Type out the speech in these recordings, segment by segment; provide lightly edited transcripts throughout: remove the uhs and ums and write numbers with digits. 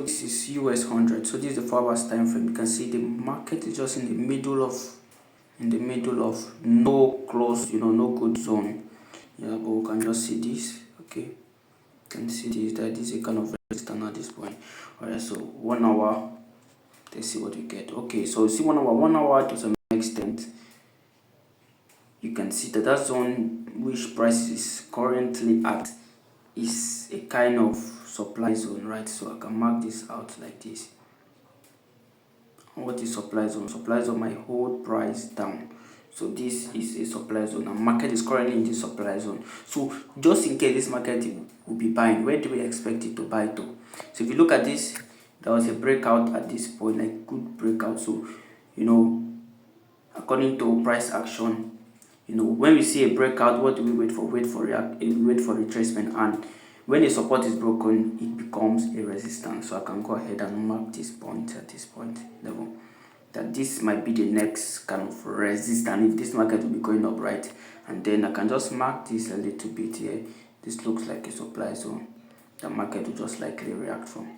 So this is US100. So this is the 4 hours time frame. You can see the market is just in the middle of no close, no good zone. Yeah, but we can just see this. Okay, you can see this, that this is a kind of resistance at this point. Alright, so 1 hour. Let's see what we get. Okay, so see 1 hour to some extent. You can see that zone which price is currently at is a kind of supply zone, right? So I can mark this out like this. What is supply zone? Supply zone might hold price down. So this is a supply zone, and market is currently in this supply zone. So just in case this market will be buying, where do we expect it to buy to? So if you look at this, there was a breakout at this point, like good breakout. So according to price action, when we see a breakout, what do we wait for? Wait for retracement, and when a support is broken, it becomes a resistance. So I can go ahead and mark this point at this point level, that this might be the next kind of resistance if this market will be going up, right? And then I can just mark this a little bit here. This looks like a supply zone. The market will just likely react from.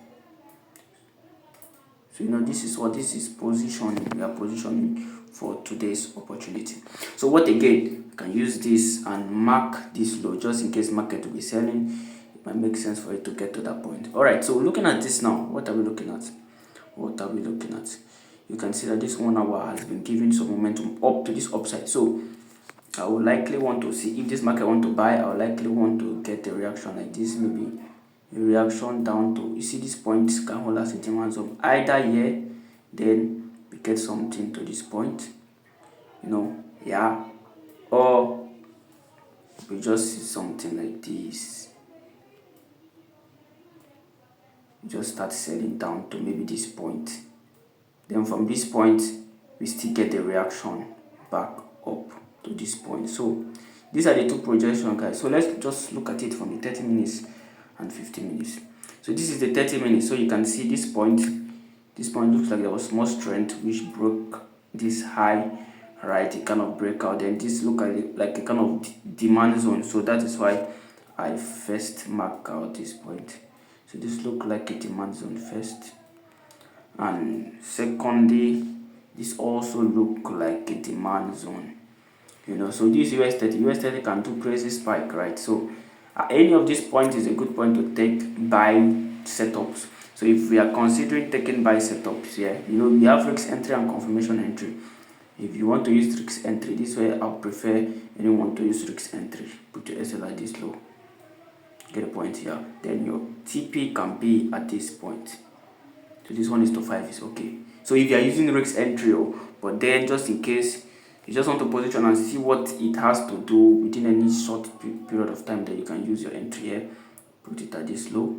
So this is positioning. We are positioning for today's opportunity. So what again, you can use this and mark this low just in case market will be selling. It might make sense for it to get to that point. All right, so looking at this now, what are we looking at? You can see that this 1 hour has been giving some momentum up to this upside. So I will likely want to see if this market want to buy. I will likely want to get a reaction like this, maybe a reaction down to, you see this point can hold as a demand zone either here, then we get something to this point, or we just see something like this, just start selling down to maybe this point. Then from this point we still get the reaction back up to this point. So these are the two projections, guys. So let's just look at it from the 30 minutes and 50 minutes. So this is the 30 minutes. So you can see this point looks like there was more strength which broke this high, right? It kind of breakout. Then this look like a kind of demand zone. So that is why I first mark out this point. So this look like a demand zone first, and secondly this also look like a demand zone. So this US30 can do crazy spike, right? So any of these points is a good point to take buy setups. So if we are considering taking buy setups here, we have risk entry and confirmation entry. If you want to use risk entry, this way I'll prefer anyone to use risk entry. Put your SL at this low, get a point here, then your TP can be at this point. So this 1:5 is okay. So if you are using risk entry, but then just in case you just want to position and see what it has to do within any short period of time, that you can use your entry here, put it at this low,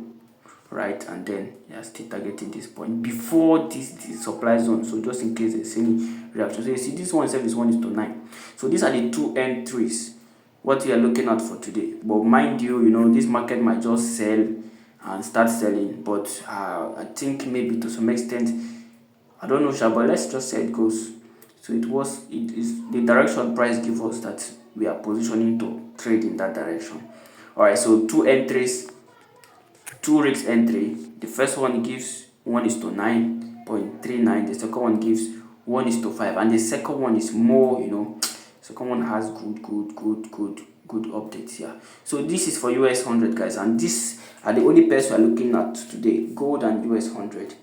right? And then you are still targeting this point before this supply zone. So just in case there's any reaction. So you see this one itself is 1:9. So these are the two entries what we are looking at for today. But mind you, this market might just sell and start selling, but I think maybe to some extent, I don't know, but let's just say it goes. So it is the direction price gives us that we are positioning to trade in that direction. All right, so two entries, two risk entry. The first one gives 1:9.39. The second one gives 1:5, and the second one is more. Second one has good updates here. So this is for US100, guys, and these are the only pairs we are looking at today: gold and US100.